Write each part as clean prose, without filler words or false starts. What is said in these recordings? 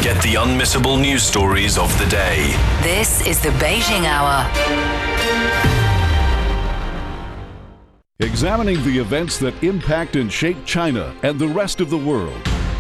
Get the unmissable news stories of the day. This is the Beijing Hour. Examining the events that impact and shape China and the rest of the world.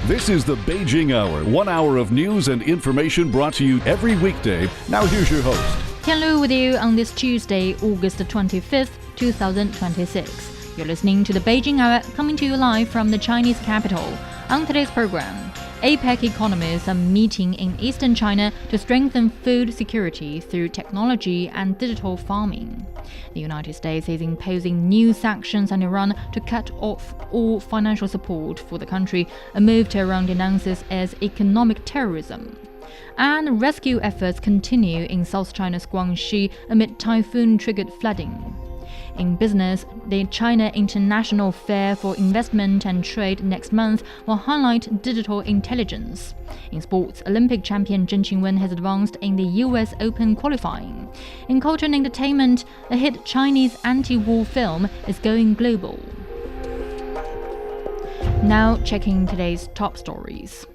This is the Beijing Hour, 1 hour of news and information brought to you every weekday. Now here's your host. Tian Lu with you on this Tuesday, August 25th, 2026. You're listening to the Beijing Hour, coming to you live from the Chinese capital. On today's program, APEC economies are meeting in eastern China to strengthen food security through technology and digital farming. The United States is imposing new sanctions on Iran to cut off all financial support for the country, a move Tehran denounces as economic terrorism. And rescue efforts continue in South China's Guangxi amid typhoon-triggered flooding. In business, the China International Fair for Investment and Trade next month will highlight digital intelligence. In sports, Olympic champion Zheng Qinwen has advanced in the US Open qualifying. In culture and entertainment, a hit Chinese anti-war film is going global. Now checking today's top stories.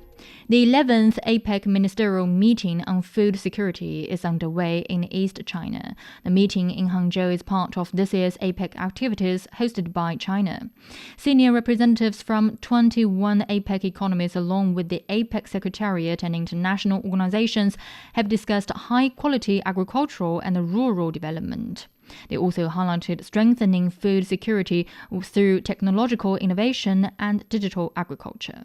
The 11th APEC Ministerial Meeting on Food Security is underway in East China. The meeting in Hangzhou is part of this year's APEC activities hosted by China. Senior representatives from 21 APEC economies along with the APEC Secretariat and international organizations have discussed high-quality agricultural and rural development. They also highlighted strengthening food security through technological innovation and digital agriculture.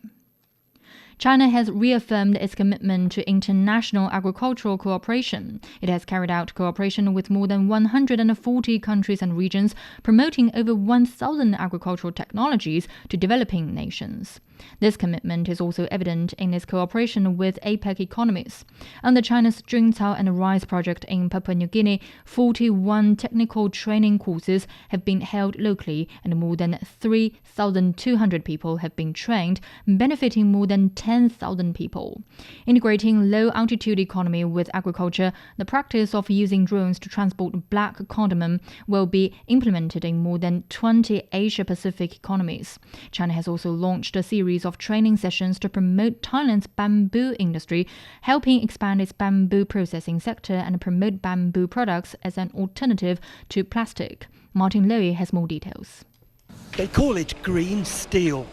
China has reaffirmed its commitment to international agricultural cooperation. It has carried out cooperation with more than 140 countries and regions, promoting over 1,000 agricultural technologies to developing nations. This commitment is also evident in its cooperation with APEC economies. Under China's Junzao and Rice project in Papua New Guinea, 41 technical training courses have been held locally and more than 3,200 people have been trained, benefiting more than 10,000 people. Integrating low-altitude economy with agriculture, the practice of using drones to transport black cardamom will be implemented in more than 20 Asia-Pacific economies. China has also launched a series of training sessions to promote Thailand's bamboo industry, helping expand its bamboo processing sector and promote bamboo products as an alternative to plastic. Martin Lowy has more details. They call it green steel.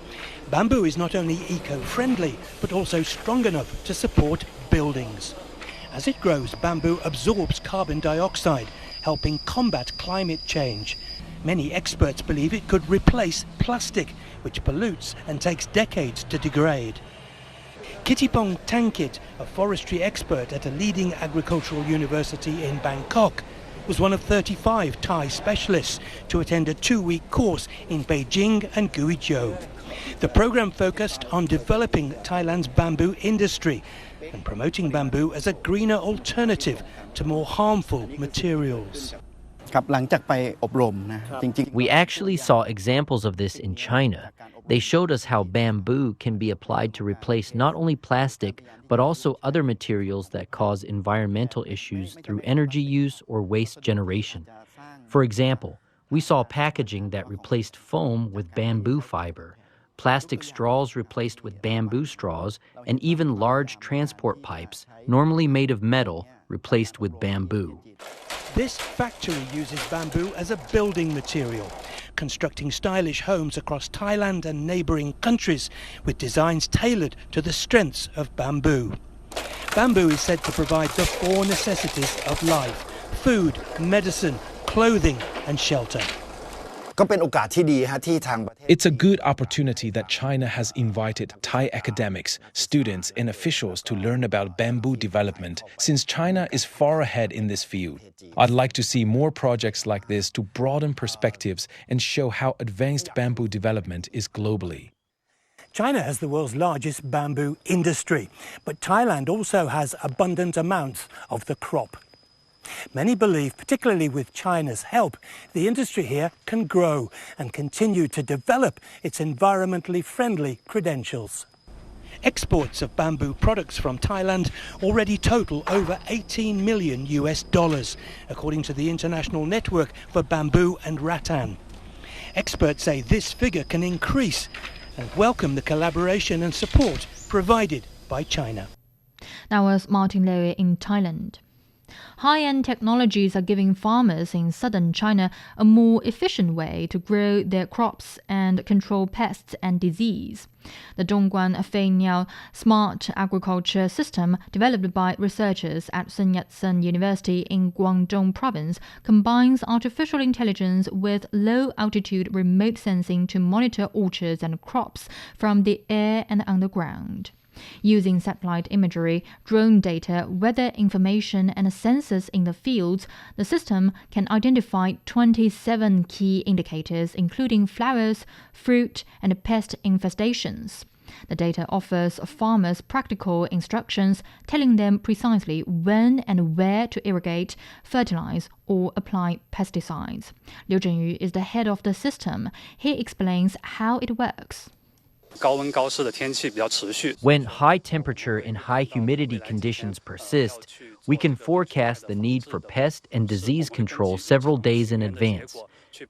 Bamboo is not only eco-friendly, but also strong enough to support buildings. As it grows, bamboo absorbs carbon dioxide, helping combat climate change. Many experts believe it could replace plastic, which pollutes and takes decades to degrade. Kittipong Tangkit, a forestry expert at a leading agricultural university in Bangkok, was one of 35 Thai specialists to attend a 2-week course in Beijing and Guizhou. The program focused on developing Thailand's bamboo industry and promoting bamboo as a greener alternative to more harmful materials. We actually saw examples of this in China. They showed us how bamboo can be applied to replace not only plastic, but also other materials that cause environmental issues through energy use or waste generation. For example, we saw packaging that replaced foam with bamboo fiber, plastic straws replaced with bamboo straws, and even large transport pipes, normally made of metal, replaced with bamboo. This factory uses bamboo as a building material, constructing stylish homes across Thailand and neighbouring countries with designs tailored to the strengths of bamboo. Bamboo is said to provide the 4 necessities of life: food, medicine, clothing and shelter. It's a good opportunity that China has invited Thai academics, students, and officials to learn about bamboo development, since China is far ahead in this field. I'd like to see more projects like this to broaden perspectives and show how advanced bamboo development is globally. China has the world's largest bamboo industry, but Thailand also has abundant amounts of the crop. Many believe, particularly with China's help, the industry here can grow and continue to develop its environmentally friendly credentials. Exports of bamboo products from Thailand already total over $18 million, according to the International Network for Bamboo and Rattan. Experts say this figure can increase and welcome the collaboration and support provided by China. That was Martin Lowe in Thailand. High-end technologies are giving farmers in southern China a more efficient way to grow their crops and control pests and disease. The Dongguan Feiniao Smart Agriculture System, developed by researchers at Sun Yat-sen University in Guangdong Province, combines artificial intelligence with low-altitude remote sensing to monitor orchards and crops from the air and underground. Using satellite imagery, drone data, weather information, and sensors in the fields, the system can identify 27 key indicators, including flowers, fruit, and pest infestations. The data offers farmers practical instructions, telling them precisely when and where to irrigate, fertilize, or apply pesticides. Liu Zhenyu is the head of the system. He explains how it works. When high temperature and high humidity conditions persist, we can forecast the need for pest and disease control several days in advance.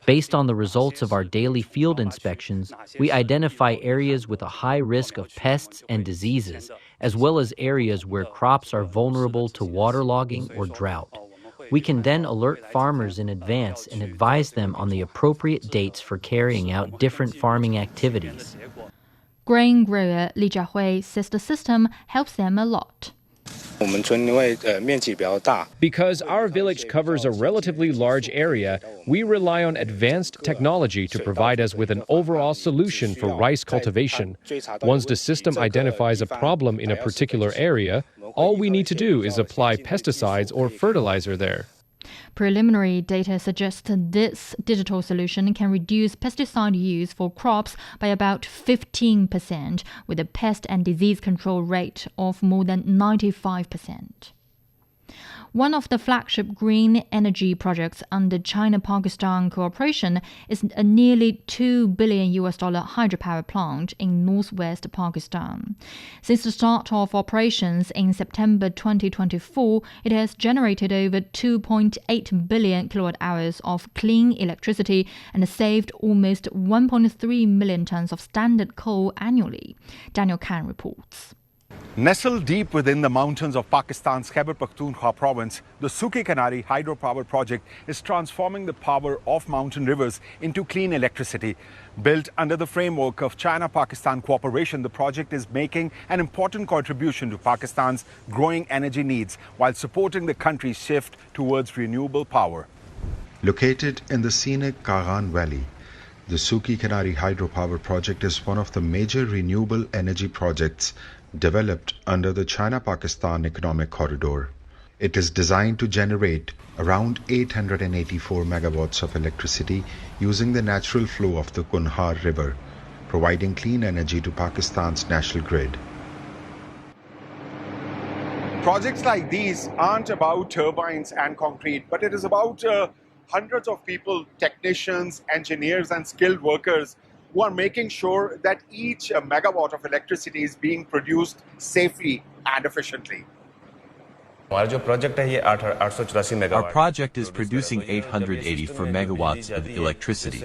Based on the results of our daily field inspections, we identify areas with a high risk of pests and diseases, as well as areas where crops are vulnerable to waterlogging or drought. We can then alert farmers in advance and advise them on the appropriate dates for carrying out different farming activities. Grain grower Li Jiahui says the system helps them a lot. Because our village covers a relatively large area, we rely on advanced technology to provide us with an overall solution for rice cultivation. Once the system identifies a problem in a particular area, all we need to do is apply pesticides or fertilizer there. Preliminary data suggests this digital solution can reduce pesticide use for crops by about 15%, with a pest and disease control rate of more than 95%. One of the flagship green energy projects under China-Pakistan cooperation is a nearly $2 billion hydropower plant in northwest Pakistan. Since the start of operations in September 2024, it has generated over 2.8 billion kilowatt-hours of clean electricity and saved almost 1.3 million tons of standard coal annually. Daniel Khan reports. Nestled deep within the mountains of Pakistan's Khyber Pakhtunkhwa province, the Suki Kanari hydropower project is transforming the power of mountain rivers into clean electricity. Built under the framework of China-Pakistan cooperation, the project is making an important contribution to Pakistan's growing energy needs while supporting the country's shift towards renewable power. Located in the scenic Kaghan Valley, the Suki Kanari hydropower project is one of the major renewable energy projects developed under the China-Pakistan Economic Corridor. It is designed to generate around 884 megawatts of electricity using the natural flow of the Kunhar River, providing clean energy to Pakistan's national grid. Projects like these aren't about turbines and concrete, but it is about hundreds of people, technicians, engineers, and skilled workers who are making sure that each megawatt of electricity is being produced safely and efficiently. Our project is producing 884 megawatts of electricity.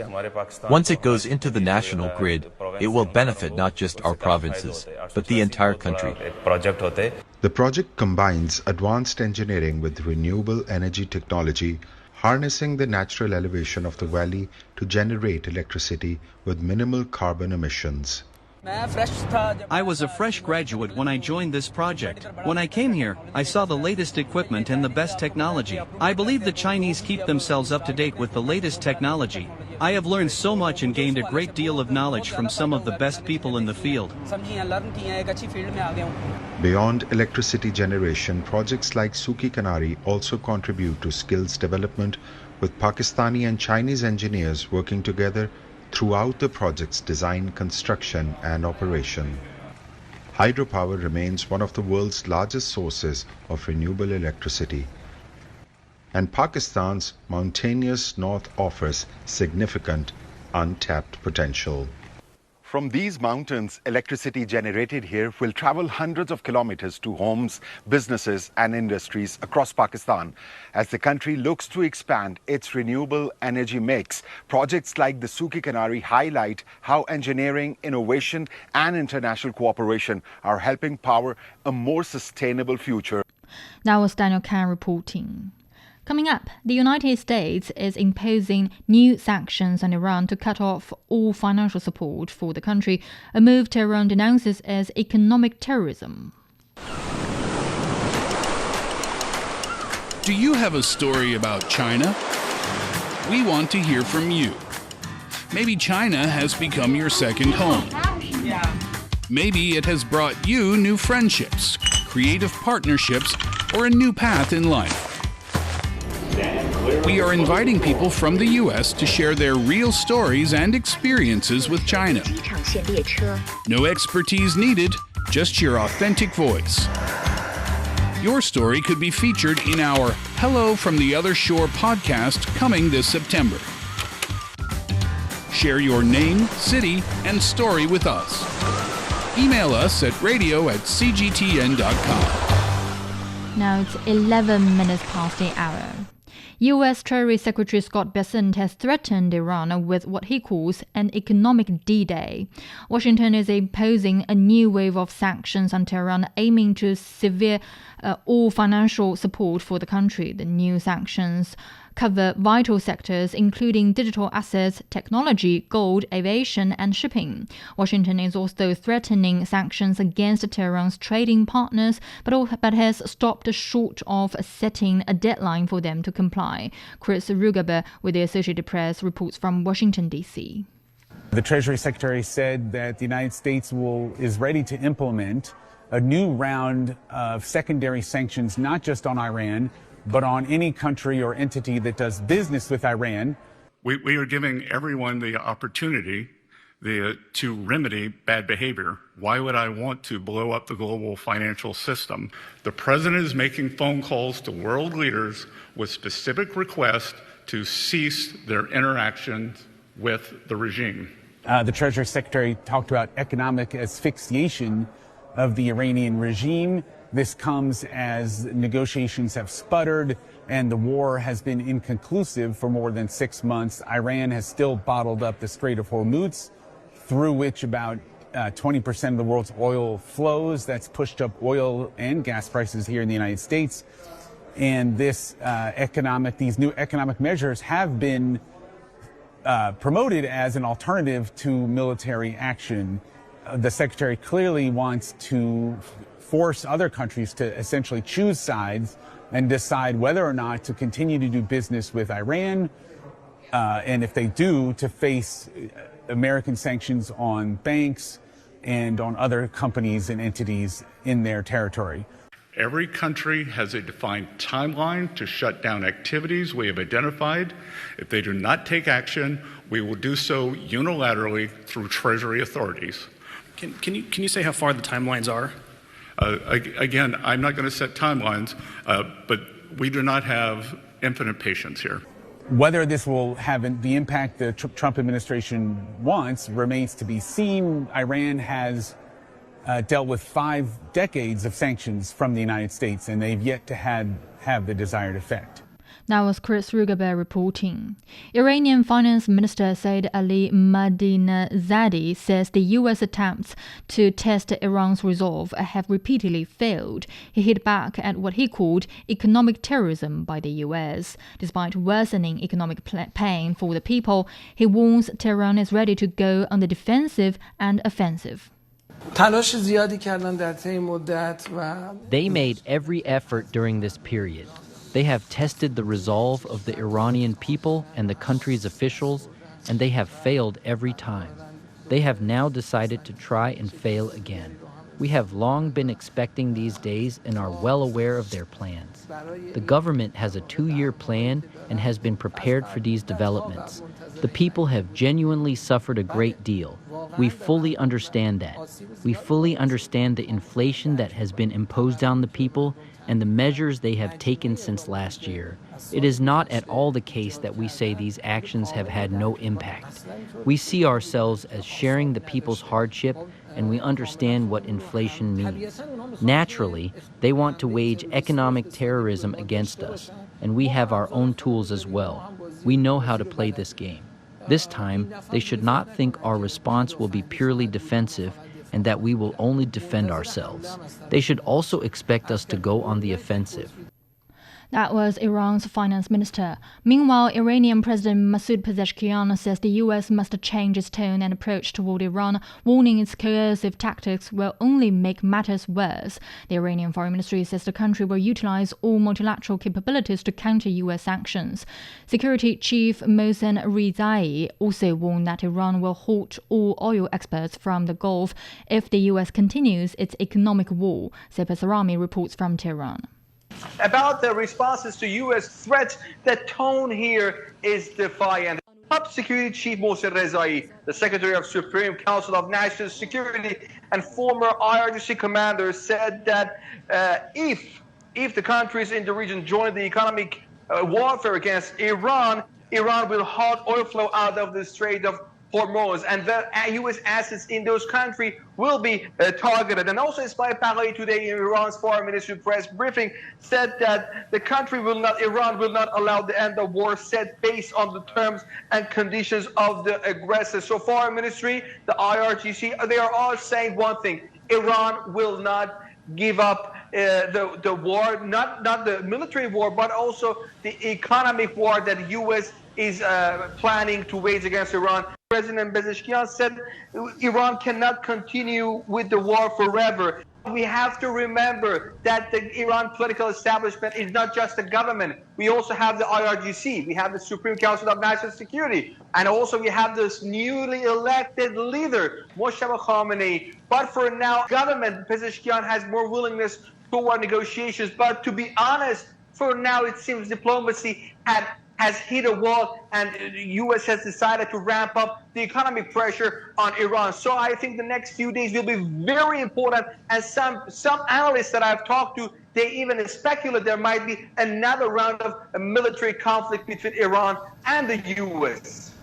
Once it goes into the national grid, it will benefit not just our provinces, but the entire country. The project combines advanced engineering with renewable energy technology, harnessing the natural elevation of the valley to generate electricity with minimal carbon emissions. I was a fresh graduate when I joined this project. When I came here, I saw the latest equipment and the best technology. I believe the Chinese keep themselves up to date with the latest technology. I have learned so much and gained a great deal of knowledge from some of the best people in the field. Beyond electricity generation, projects like Suki Kanari also contribute to skills development, with Pakistani and Chinese engineers working together throughout the project's design, construction, and operation. Hydropower remains one of the world's largest sources of renewable electricity, and Pakistan's mountainous north offers significant untapped potential. From these mountains, electricity generated here will travel hundreds of kilometers to homes, businesses and industries across Pakistan. As the country looks to expand its renewable energy mix, projects like the Suki Canary highlight how engineering, innovation and international cooperation are helping power a more sustainable future. That was Daniel Khan reporting. Coming up, the United States is imposing new sanctions on Iran to cut off all financial support for the country, a move Tehran denounces as economic terrorism. Do you have a story about China? We want to hear from you. Maybe China has become your second home. Maybe it has brought you new friendships, creative partnerships, or a new path in life. We are inviting people from the U.S. to share their real stories and experiences with China. No expertise needed, just your authentic voice. Your story could be featured in our Hello from the Other Shore podcast coming this September. Share your name, city, and story with us. Email us at radio@cgtn.com. Now it's 11 minutes past the hour. U.S. Treasury Secretary Scott Bessent has threatened Iran with what he calls an economic D-Day. Washington is imposing a new wave of sanctions on Tehran, aiming to sever all financial support for the country. The new sanctions cover vital sectors including digital assets, technology, gold, aviation and shipping. Washington is also threatening sanctions against Tehran's trading partners, but has stopped short of setting a deadline for them to comply. Chris Rugaber with the Associated Press reports from Washington, D.C. The Treasury Secretary said that the United States is ready to implement a new round of secondary sanctions, not just on Iran, but on any country or entity that does business with Iran. We are giving everyone the opportunity to remedy bad behavior. Why would I want to blow up the global financial system? The president is making phone calls to world leaders with specific requests to cease their interactions with the regime. The Treasury Secretary talked about economic asphyxiation of the Iranian regime. This comes as negotiations have sputtered and the war has been inconclusive for more than 6 months. Iran has still bottled up the Strait of Hormuz, through which about 20% of the world's oil flows. That's pushed up oil and gas prices here in the United States. And these new economic measures have been promoted as an alternative to military action. The Secretary clearly wants to force other countries to essentially choose sides and decide whether or not to continue to do business with Iran, and if they do, to face American sanctions on banks and on other companies and entities in their territory. Every country has a defined timeline to shut down activities we have identified. If they do not take action, we will do so unilaterally through Treasury authorities. Can you say how far the timelines are? Again, I'm not going to set timelines, but we do not have infinite patience here. Whether this will have the impact the Trump administration wants remains to be seen. Iran has dealt with 5 decades of sanctions from the United States, and they've yet to have the desired effect. That was Chris Rugaber reporting. Iranian Finance Minister Said Ali Madinezadi says the U.S. attempts to test Iran's resolve have repeatedly failed. He hit back at what he called economic terrorism by the U.S. Despite worsening economic pain for the people, he warns Tehran is ready to go on the defensive and offensive. They made every effort during this period. They have tested the resolve of the Iranian people and the country's officials, and they have failed every time. They have now decided to try and fail again. We have long been expecting these days and are well aware of their plans. The government has a 2-year plan and has been prepared for these developments. The people have genuinely suffered a great deal. We fully understand that. We fully understand the inflation that has been imposed on the people and the measures they have taken since last year. It is not at all the case that we say these actions have had no impact. We see ourselves as sharing the people's hardship, and we understand what inflation means. Naturally, they want to wage economic terrorism against us, and we have our own tools as well. We know how to play this game. This time, they should not think our response will be purely defensive and that we will only defend ourselves. They should also expect us to go on the offensive. That was Iran's finance minister. Meanwhile, Iranian President Masoud Pezeshkian says the U.S. must change its tone and approach toward Iran, warning its coercive tactics will only make matters worse. The Iranian Foreign Ministry says the country will utilize all multilateral capabilities to counter U.S. sanctions. Security Chief Mohsen Rizai also warned that Iran will halt all oil exports from the Gulf if the U.S. continues its economic war. Sepah Sarami reports from Tehran. About the responses to U.S. threats, the tone here is defiant. Top Security Chief Mohsen Rizai, the Secretary of Supreme Council of National Security and former IRGC commander, said that if the countries in the region join the economic warfare against Iran, Iran will halt oil flow out of the Strait of Hormuz, and the U.S. assets in those countries will be targeted. And also, Ismail Paghali today in Iran's foreign ministry press briefing said that the country Iran will not allow the end of war set based on the terms and conditions of the aggressor. So foreign ministry, the IRGC, they are all saying one thing: Iran will not give up the war, not the military war, but also the economic war that U.S. is planning to wage against Iran. President Pezeshkian said Iran cannot continue with the war forever. We have to remember that the Iran political establishment is not just the government. We also have the IRGC, we have the Supreme Council of National Security, and also we have this newly elected leader, Moshtaba Khamenei. But for now, government, Pezeshkian has more willingness toward negotiations. But to be honest, for now it seems diplomacy has hit a wall, and the U.S. has decided to ramp up the economic pressure on Iran. So I think the next few days will be very important, and some analysts that I've talked to, they even speculate there might be another round of a military conflict between Iran and the U.S.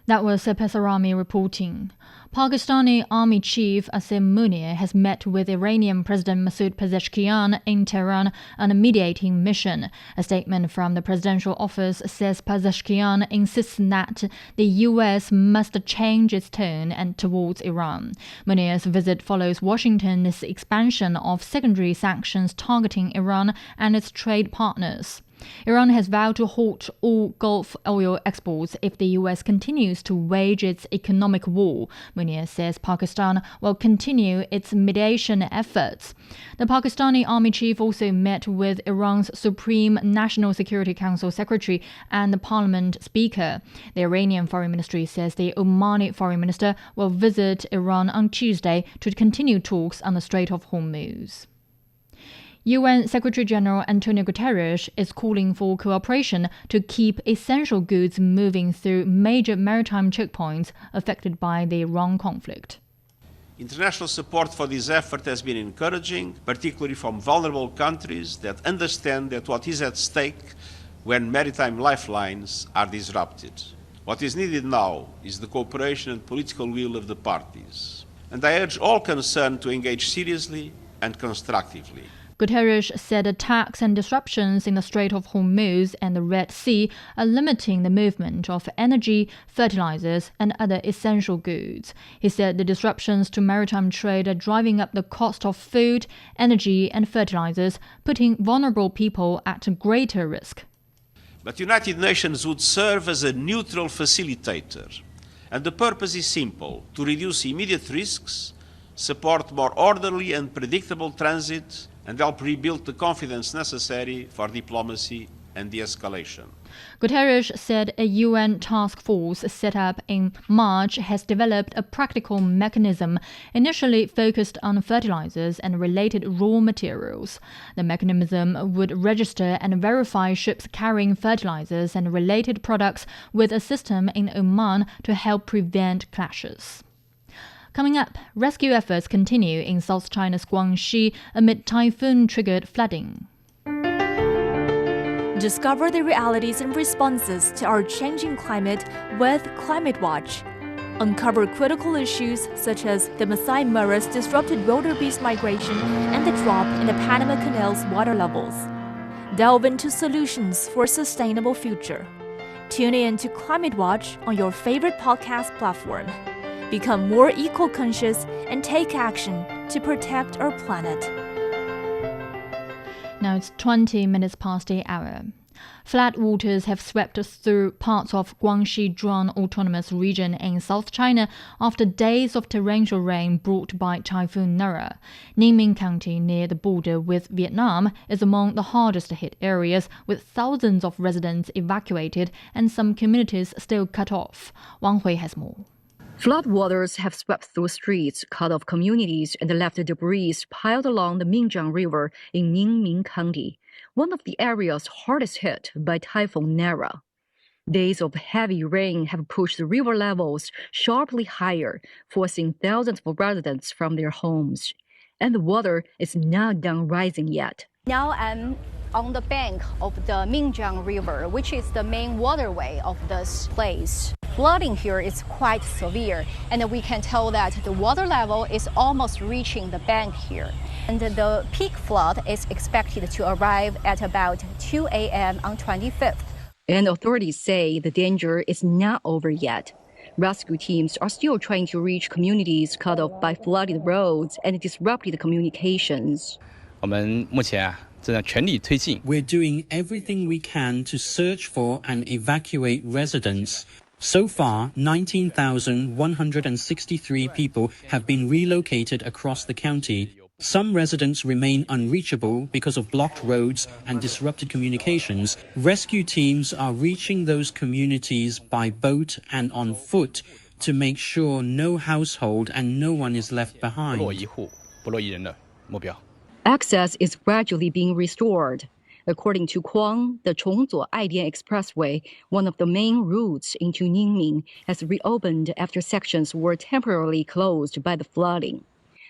That was Sepah Sarami reporting. Pakistani Army Chief Asim Munir has met with Iranian President Masoud Pezeshkian in Tehran on a mediating mission. A statement from the presidential office says Pezeshkian insists that the U.S. must change its tone towards Iran. Munir's visit follows Washington's expansion of secondary sanctions targeting Iran and its trade partners. Iran has vowed to halt all Gulf oil exports if the U.S. continues to wage its economic war. Munir says Pakistan will continue its mediation efforts. The Pakistani Army Chief also met with Iran's Supreme National Security Council Secretary and the Parliament Speaker. The Iranian Foreign Ministry says the Omani Foreign Minister will visit Iran on Tuesday to continue talks on the Strait of Hormuz. UN Secretary-General Antonio Guterres is calling for cooperation to keep essential goods moving through major maritime checkpoints affected by the Iran conflict. International support for this effort has been encouraging, particularly from vulnerable countries that understand that what is at stake when maritime lifelines are disrupted. What is needed now is the cooperation and political will of the parties. And I urge all concerned to engage seriously and constructively. Guterres said attacks and disruptions in the Strait of Hormuz and the Red Sea are limiting the movement of energy, fertilizers, and other essential goods. He said the disruptions to maritime trade are driving up the cost of food, energy, and fertilizers, putting vulnerable people at greater risk. But the United Nations would serve as a neutral facilitator, and the purpose is simple: to reduce immediate risks, support more orderly and predictable transit, and help rebuild the confidence necessary for diplomacy and de-escalation. Guterres said a UN task force set up in March has developed a practical mechanism initially focused on fertilizers and related raw materials. The mechanism would register and verify ships carrying fertilizers and related products with a system in Oman to help prevent clashes. Coming up, rescue efforts continue in South China's Guangxi amid typhoon-triggered flooding. Discover the realities and responses to our changing climate with Climate Watch. Uncover critical issues such as the Masai Mara's disrupted wildebeest migration and the drop in the Panama Canal's water levels. Delve into solutions for a sustainable future. Tune in to Climate Watch on your favorite podcast platform. Become more eco-conscious and take action to protect our planet. Now it's 20 minutes past the hour. Floodwaters have swept through parts of Guangxi Zhuang Autonomous Region in South China after days of torrential rain brought by Typhoon Narra. Ninh County, near the border with Vietnam, is among the hardest hit areas, with thousands of residents evacuated and some communities still cut off. Wang Hui has more. Floodwaters have swept through streets, cut off communities, and left debris piled along the Minjiang River in Ninh County, one of the areas hardest hit by Typhoon Narra. Days of heavy rain have pushed the river levels sharply higher, forcing thousands of residents from their homes. And the water is not done rising yet. Now I'm on the bank of the Minjiang River, which is the main waterway of this place. Flooding here is quite severe, and we can tell that the water level is almost reaching the bank here. And the peak flood is expected to arrive at about 2 a.m. on 25th. And authorities say the danger is not over yet. Rescue teams are still trying to reach communities cut off by flooded roads and disrupted communications. We're doing everything we can to search for and evacuate residents. So far, 19,163 people have been relocated across the county. Some residents remain unreachable because of blocked roads and disrupted communications. Rescue teams are reaching those communities by boat and on foot to make sure no household and no one is left behind. Access is gradually being restored. According to Kuang, the Chongzuo-Aidian Expressway, one of the main routes into Ningming, has reopened after sections were temporarily closed by the flooding.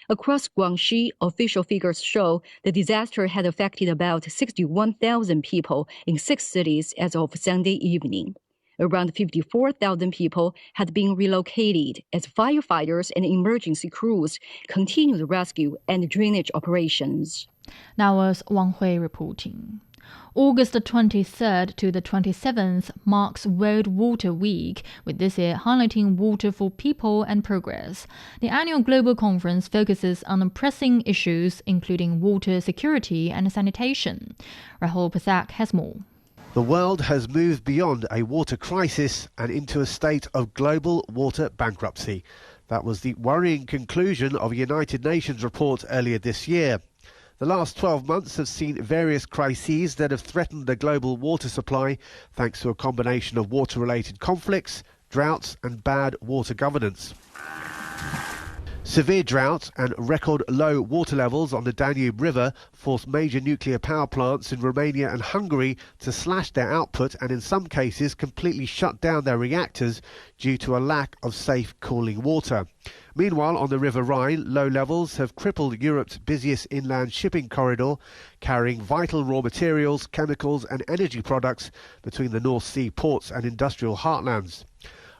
Across Guangxi, official figures show the disaster had affected about 61,000 people in 6 cities as of Sunday evening. Around 54,000 people had been relocated as firefighters and emergency crews continue the rescue and drainage operations. That was Wang Hui reporting. August the 23rd to the 27th marks World Water Week, with this year highlighting water for people and progress. The annual global conference focuses on pressing issues including water security and sanitation. Rahul Pathak has more. The world has moved beyond a water crisis and into a state of global water bankruptcy. That was the worrying conclusion of a United Nations report earlier this year. The last 12 months have seen various crises that have threatened the global water supply thanks to a combination of water-related conflicts, droughts and bad water governance. Severe drought and record low water levels on the Danube River forced major nuclear power plants in Romania and Hungary to slash their output and in some cases completely shut down their reactors due to a lack of safe cooling water. Meanwhile, on the River Rhine, low levels have crippled Europe's busiest inland shipping corridor, carrying vital raw materials, chemicals and energy products between the North Sea ports and industrial heartlands.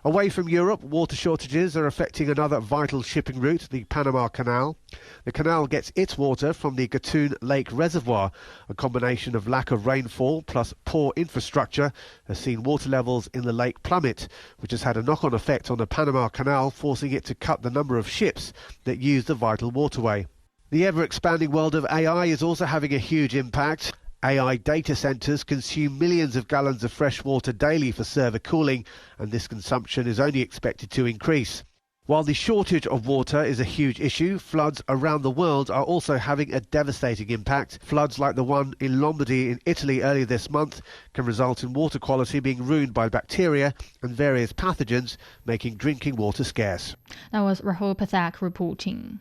Away from Europe, water shortages are affecting another vital shipping route, the Panama Canal. The canal gets its water from the Gatun Lake Reservoir. A combination of lack of rainfall plus poor infrastructure has seen water levels in the lake plummet, which has had a knock-on effect on the Panama Canal, forcing it to cut the number of ships that use the vital waterway. The ever-expanding world of AI is also having a huge impact. AI data centres consume millions of gallons of fresh water daily for server cooling, and this consumption is only expected to increase. While the shortage of water is a huge issue, floods around the world are also having a devastating impact. Floods like the one in Lombardy in Italy earlier this month can result in water quality being ruined by bacteria and various pathogens, making drinking water scarce. That was Rahul Pathak reporting.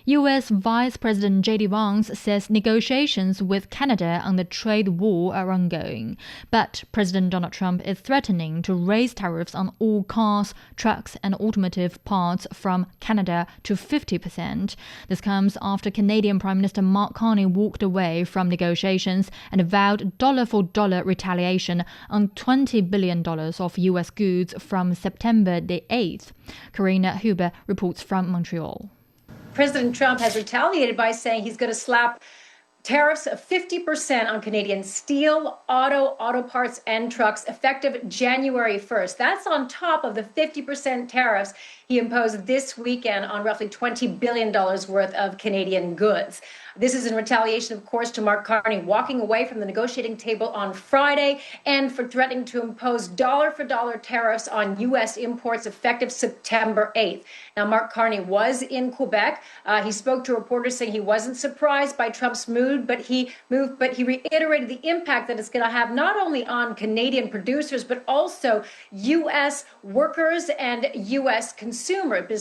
U.S. Vice President J.D. Vance says negotiations with Canada on the trade war are ongoing, but President Donald Trump is threatening to raise tariffs on all cars, trucks and automotive parts from Canada to 50%. This comes after Canadian Prime Minister Mark Carney walked away from negotiations and vowed dollar-for-dollar retaliation on $20 billion of U.S. goods from September the 8th. Karina Huber reports from Montreal. President Trump has retaliated by saying he's going to slap tariffs of 50% on Canadian steel, auto parts, and trucks effective January 1st. That's on top of the 50% tariffs he imposed this weekend on roughly $20 billion worth of Canadian goods. This is in retaliation, of course, to Mark Carney walking away from the negotiating table on Friday and for threatening to impose dollar-for-dollar tariffs on U.S. imports effective September 8th. Now, Mark Carney was in Quebec. He spoke to reporters saying he wasn't surprised by Trump's move, but he reiterated the impact that it's going to have not only on Canadian producers, but also U.S. workers and U.S. consumers.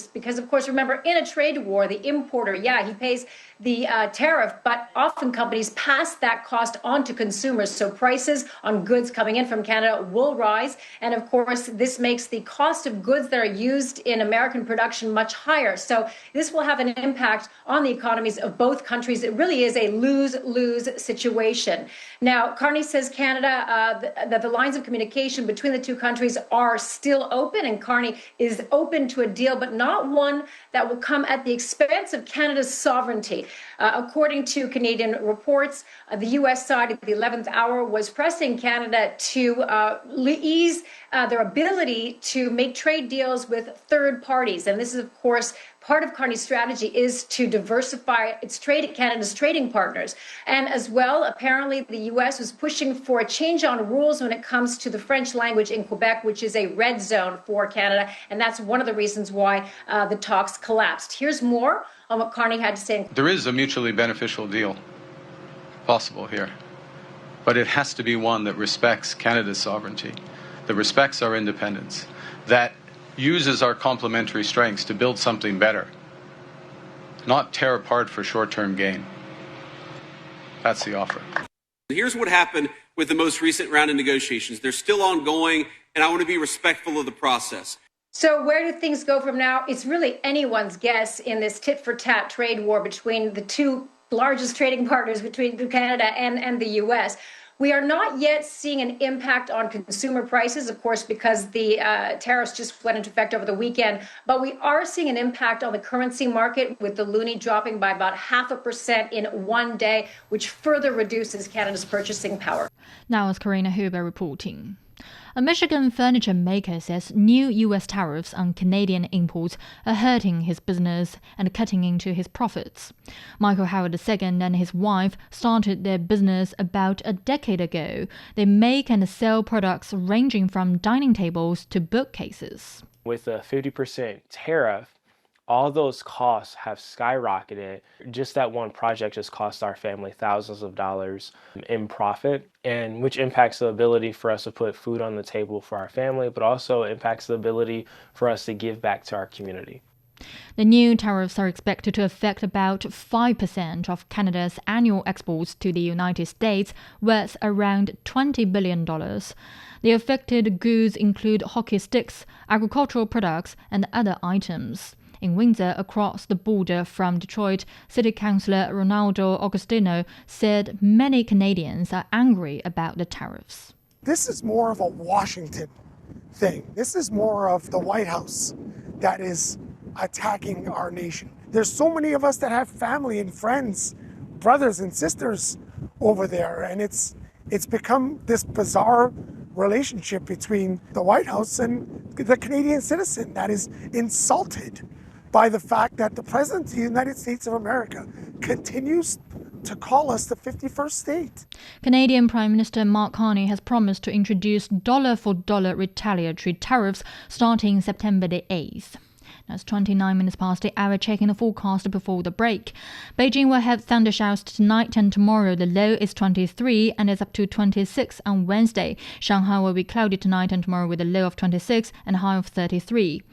Because, of course, remember, in a trade war, the importer, he pays the tariff, but often companies pass that cost on to consumers. So prices on goods coming in from Canada will rise. And of course, this makes the cost of goods that are used in American production much higher. So this will have an impact on the economies of both countries. It really is a lose-lose situation. Now, Carney says Canada, that the lines of communication between the two countries are still open, and Carney is open to a deal, but not one that will come at the expense of Canada's sovereignty. According to Canadian reports, the U.S. side at the 11th hour was pressing Canada to ease their ability to make trade deals with third parties. And this is, of course, part of Carney's strategy is to diversify Canada's trading partners. And as well, apparently, the U.S. was pushing for a change on rules when it comes to the French language in Quebec, which is a red zone for Canada. And that's one of the reasons why the talks collapsed. Here's more on what Carney had to say. There is a mutually beneficial deal possible here, but it has to be one that respects Canada's sovereignty, that respects our independence, that uses our complementary strengths to build something better, not tear apart for short-term gain. That's the offer. Here's what happened with the most recent round of negotiations. They're still ongoing, and I want to be respectful of the process. So where do things go from now? It's really anyone's guess in this tit-for-tat trade war between the two largest trading partners, between Canada and the U.S. We are not yet seeing an impact on consumer prices, of course, because the tariffs just went into effect over the weekend. But we are seeing an impact on the currency market, with the loonie dropping by about 0.5% in one day, which further reduces Canada's purchasing power. Now, as Karina Huber reporting. A Michigan furniture maker says new U.S. tariffs on Canadian imports are hurting his business and cutting into his profits. Michael Howard II and his wife started their business about a decade ago. They make and sell products ranging from dining tables to bookcases. With a 50% tariff, all those costs have skyrocketed. Just that one project just cost our family thousands of dollars in profit, and which impacts the ability for us to put food on the table for our family, but also impacts the ability for us to give back to our community. The new tariffs are expected to affect about 5% of Canada's annual exports to the United States, worth around $20 billion. The affected goods include hockey sticks, agricultural products, and other items. In Windsor, across the border from Detroit, City Councillor Ronaldo Augustino said many Canadians are angry about the tariffs. This is more of a Washington thing. This is more of the White House that is attacking our nation. There's so many of us that have family and friends, brothers and sisters over there, and it's become this bizarre relationship between the White House and the Canadian citizen that is insulted by the fact that the President of the United States of America continues to call us the 51st state. Canadian Prime Minister Mark Carney has promised to introduce dollar-for-dollar retaliatory tariffs starting September the 8th. That's 29 minutes past the hour, checking the forecast before the break. Beijing will have thunder showers tonight and tomorrow. The low is 23 and is up to 26 on Wednesday. Shanghai will be cloudy tonight and tomorrow with a low of 26 and a high of 33.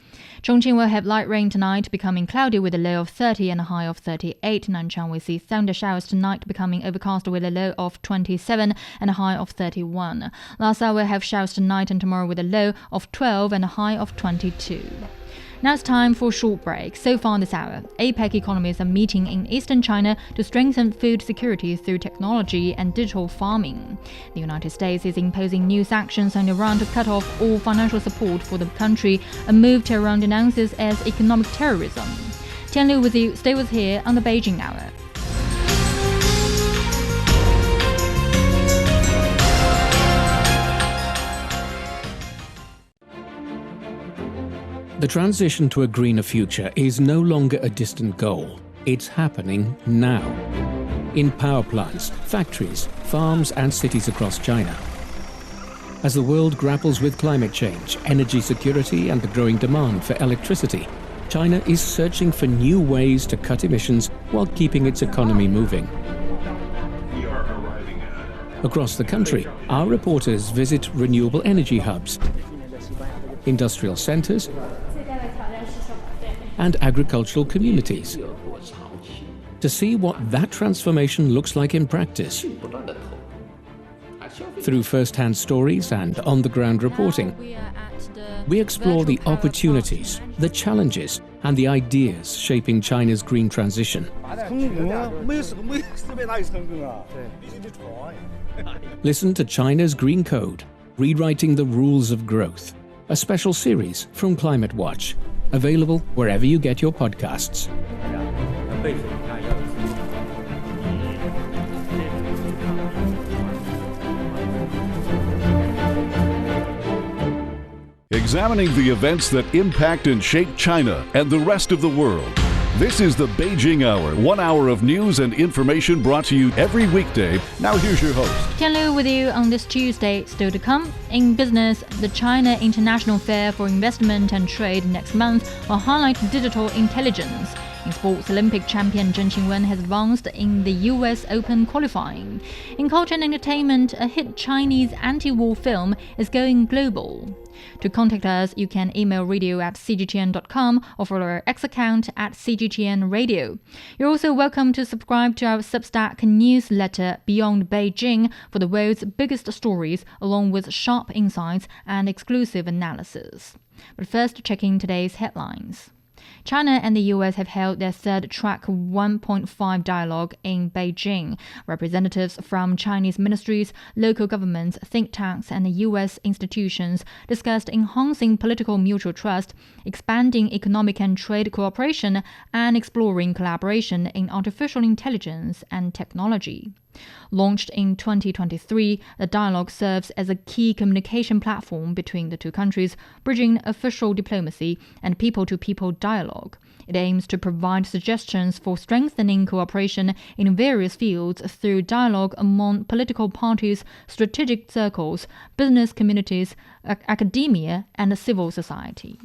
Chongqing will have light rain tonight, becoming cloudy with a low of 30 and a high of 38. Nanchang will see thunder showers tonight, becoming overcast with a low of 27 and a high of 31. Lhasa will have showers tonight and tomorrow with a low of 12 and a high of 22. Now it's time for a short break. So far this hour, APEC economies are meeting in eastern China to strengthen food security through technology and digital farming. The United States is imposing new sanctions on Iran to cut off all financial support for the country, a move Tehran denounces as economic terrorism. Tian Liu with you. Stay with here on the Beijing Hour. The transition to a greener future is no longer a distant goal. It's happening now. In power plants, factories, farms and cities across China. As the world grapples with climate change, energy security and the growing demand for electricity, China is searching for new ways to cut emissions while keeping its economy moving. Across the country, our reporters visit renewable energy hubs, industrial centers, and agricultural communities to see what that transformation looks like in practice. Through first-hand stories and on-the-ground reporting, we explore the opportunities, the challenges, and the ideas shaping China's green transition. Listen to China's Green Code, Rewriting the Rules of Growth, a special series from Climate Watch, available wherever you get your podcasts. Examining the events that impact and shape China and the rest of the world. This is the Beijing Hour, 1 hour of news and information brought to you every weekday. Now here's your host. Tian Liu with you on this Tuesday. Still to come, in business, the China International Fair for Investment and Trade next month will highlight digital intelligence. In sports, Olympic champion Zheng Qinwen has advanced in the US Open qualifying. In culture and entertainment, a hit Chinese anti-war film is going global. To contact us, you can email radio@cgtn.com or follow our X account @cgtnradio. You're also welcome to subscribe to our Substack newsletter Beyond Beijing for the world's biggest stories, along with sharp insights and exclusive analysis. But first, checking today's headlines. China and the US have held their third track 1.5 dialogue in Beijing. Representatives from Chinese ministries, local governments, think tanks, and US institutions discussed enhancing political mutual trust, expanding economic and trade cooperation, and exploring collaboration in artificial intelligence and technology. Launched in 2023, the dialogue serves as a key communication platform between the two countries, bridging official diplomacy and people-to-people dialogue. It aims to provide suggestions for strengthening cooperation in various fields through dialogue among political parties, strategic circles, business communities, academia, and civil society.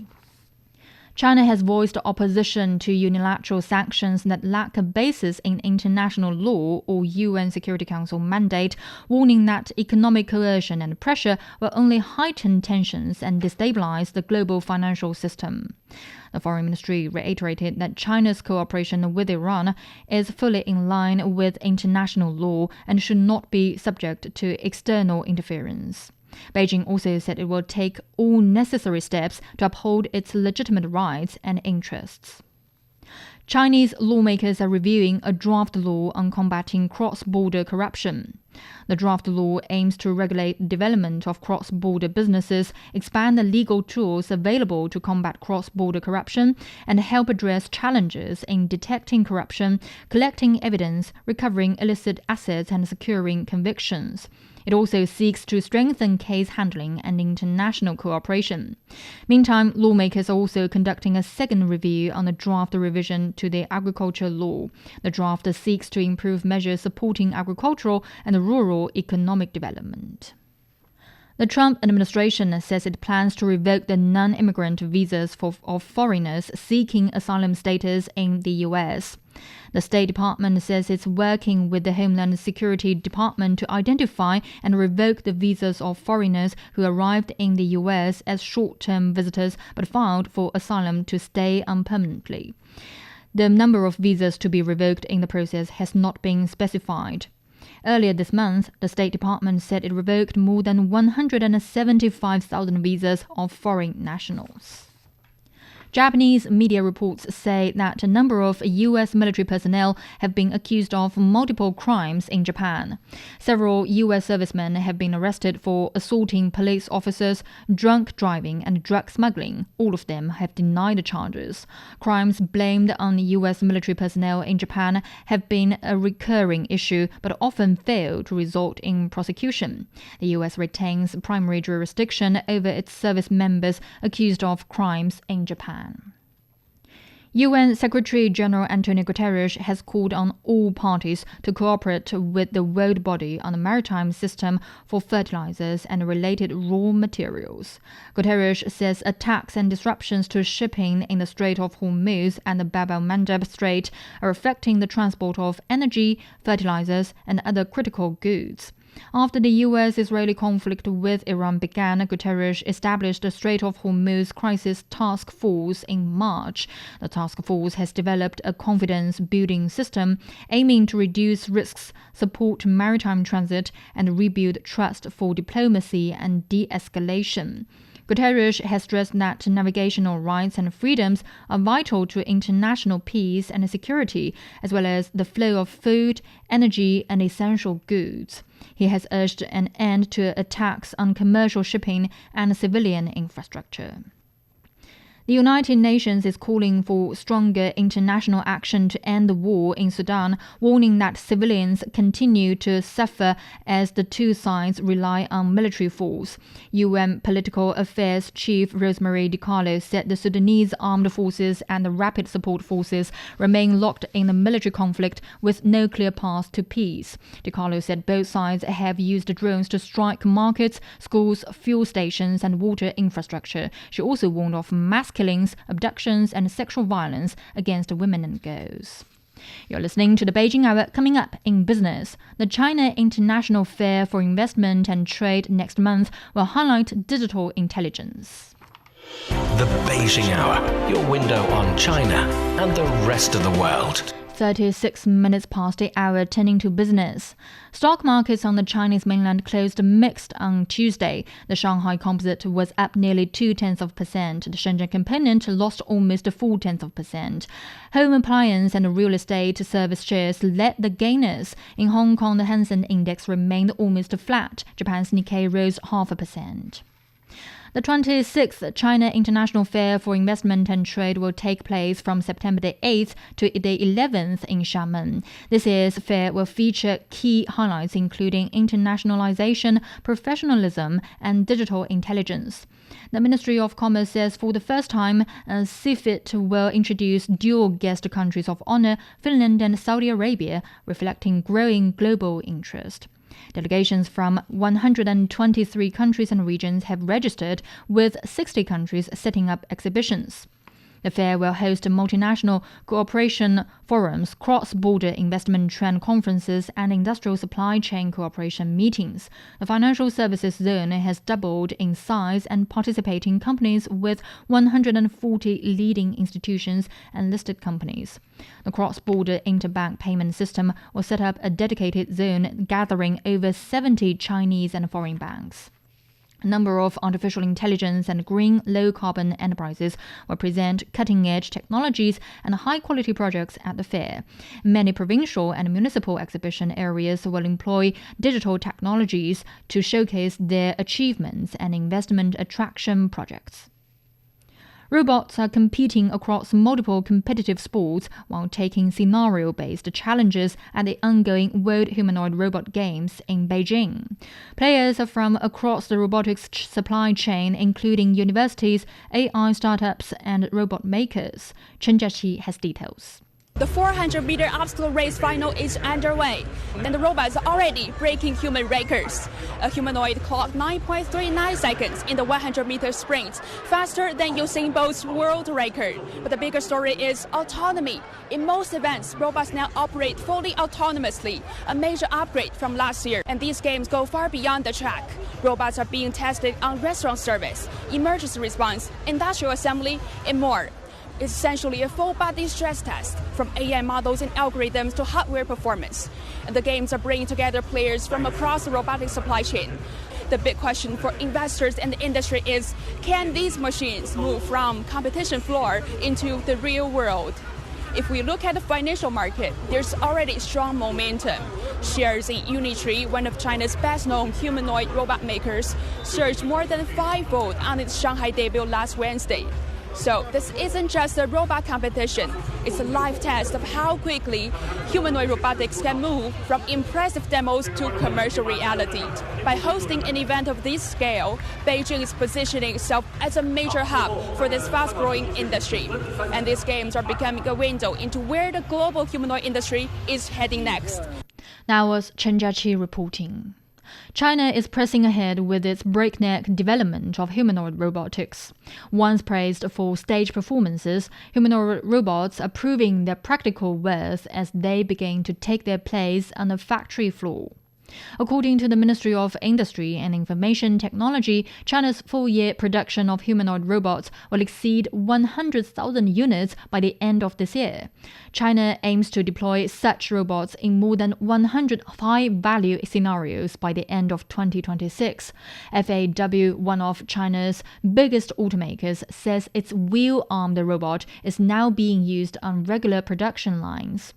China has voiced opposition to unilateral sanctions that lack a basis in international law or UN Security Council mandate, warning that economic coercion and pressure will only heighten tensions and destabilize the global financial system. The Foreign Ministry reiterated that China's cooperation with Iran is fully in line with international law and should not be subject to external interference. Beijing also said it will take all necessary steps to uphold its legitimate rights and interests. Chinese lawmakers are reviewing a draft law on combating cross-border corruption. The draft law aims to regulate the development of cross-border businesses, expand the legal tools available to combat cross-border corruption, and help address challenges in detecting corruption, collecting evidence, recovering illicit assets, and securing convictions. It also seeks to strengthen case handling and international cooperation. Meantime, lawmakers are also conducting a second review on the draft revision to the agriculture law. The draft seeks to improve measures supporting agricultural and rural economic development. The Trump administration says it plans to revoke the non-immigrant visas of foreigners seeking asylum status in the U.S. The State Department says it's working with the Homeland Security Department to identify and revoke the visas of foreigners who arrived in the U.S. as short-term visitors but filed for asylum to stay permanently. The number of visas to be revoked in the process has not been specified. Earlier this month, the State Department said it revoked more than 175,000 visas of foreign nationals. Japanese media reports say that a number of U.S. military personnel have been accused of multiple crimes in Japan. Several U.S. servicemen have been arrested for assaulting police officers, drunk driving, and drug smuggling. All of them have denied the charges. Crimes blamed on U.S. military personnel in Japan have been a recurring issue, but often fail to result in prosecution. The U.S. retains primary jurisdiction over its service members accused of crimes in Japan. UN Secretary-General Antonio Guterres has called on all parties to cooperate with the World Body on the Maritime System for fertilizers and related raw materials. Guterres says attacks and disruptions to shipping in the Strait of Hormuz and the Bab el-Mandeb Strait are affecting the transport of energy, fertilizers, and other critical goods. After the U.S.-Israeli conflict with Iran began, Guterres established the Strait of Hormuz Crisis Task Force in March. The task force has developed a confidence-building system aiming to reduce risks, support maritime transit, and rebuild trust for diplomacy and de-escalation. Guterres has stressed that navigational rights and freedoms are vital to international peace and security, as well as the flow of food, energy, and essential goods. He has urged an end to attacks on commercial shipping and civilian infrastructure. The United Nations is calling for stronger international action to end the war in Sudan, warning that civilians continue to suffer as the two sides rely on military force. UN Political Affairs Chief Rosemary DiCarlo said the Sudanese armed forces and the Rapid Support Forces remain locked in the military conflict with no clear path to peace. DiCarlo said both sides have used drones to strike markets, schools, fuel stations, and water infrastructure. She also warned of mass killings, abductions, and sexual violence against women and girls. You're listening to the Beijing Hour. Coming up in business, the China International Fair for Investment and Trade next month will highlight digital intelligence. The Beijing Hour, your window on China and the rest of the world. 36 minutes past the hour, turning to business. Stock markets on the Chinese mainland closed mixed on Tuesday. The Shanghai Composite was up nearly 0.2%. The Shenzhen Component lost almost 0.4%. Home appliance and real estate service shares led the gainers. In Hong Kong, the Hang Seng Index remained almost flat. Japan's Nikkei rose 0.5%. The 26th China International Fair for Investment and Trade will take place from September the 8th to the 11th in Xiamen. This year's fair will feature key highlights including internationalization, professionalism, and digital intelligence. The Ministry of Commerce says for the first time, CFIT will introduce dual guest countries of honor, Finland and Saudi Arabia, reflecting growing global interest. Delegations from 123 countries and regions have registered, with 60 countries setting up exhibitions. The fair will host multinational cooperation forums, cross-border investment trend conferences, and industrial supply chain cooperation meetings. The financial services zone has doubled in size and participating companies with 140 leading institutions and listed companies. The cross-border interbank payment system will set up a dedicated zone gathering over 70 Chinese and foreign banks. A number of artificial intelligence and green low-carbon enterprises will present cutting-edge technologies and high-quality projects at the fair. Many provincial and municipal exhibition areas will employ digital technologies to showcase their achievements and investment attraction projects. Robots are competing across multiple competitive sports while taking scenario-based challenges at the ongoing World Humanoid Robot Games in Beijing. Players are from across the robotics supply chain, including universities, AI startups, and robot makers. Chen Jiaqi has details. The 400-meter obstacle race final is underway, and the robots are already breaking human records. A humanoid clocked 9.39 seconds in the 100-meter sprint, faster than Usain Bolt's world record. But the bigger story is autonomy. In most events, robots now operate fully autonomously, a major upgrade from last year. And these games go far beyond the track. Robots are being tested on restaurant service, emergency response, industrial assembly, and more. It's essentially a full-body stress test, from AI models and algorithms to hardware performance. And the games are bringing together players from across the robotic supply chain. The big question for investors and the industry is, can these machines move from competition floor into the real world? If we look at the financial market, there's already strong momentum. Shares in Unitree, one of China's best-known humanoid robot makers, surged more than fivefold on its Shanghai debut last Wednesday. So this isn't just a robot competition. It's a live test of how quickly humanoid robotics can move from impressive demos to commercial reality. By hosting an event of this scale, Beijing is positioning itself as a major hub for this fast-growing industry. And these games are becoming a window into where the global humanoid industry is heading next. That was Chen Jiaqi reporting. China is pressing ahead with its breakneck development of humanoid robotics. Once praised for stage performances, humanoid robots are proving their practical worth as they begin to take their place on the factory floor. According to the Ministry of Industry and Information Technology, China's full-year production of humanoid robots will exceed 100,000 units by the end of this year. China aims to deploy such robots in more than 100 high-value scenarios by the end of 2026. FAW, one of China's biggest automakers, says its wheel-armed robot is now being used on regular production lines.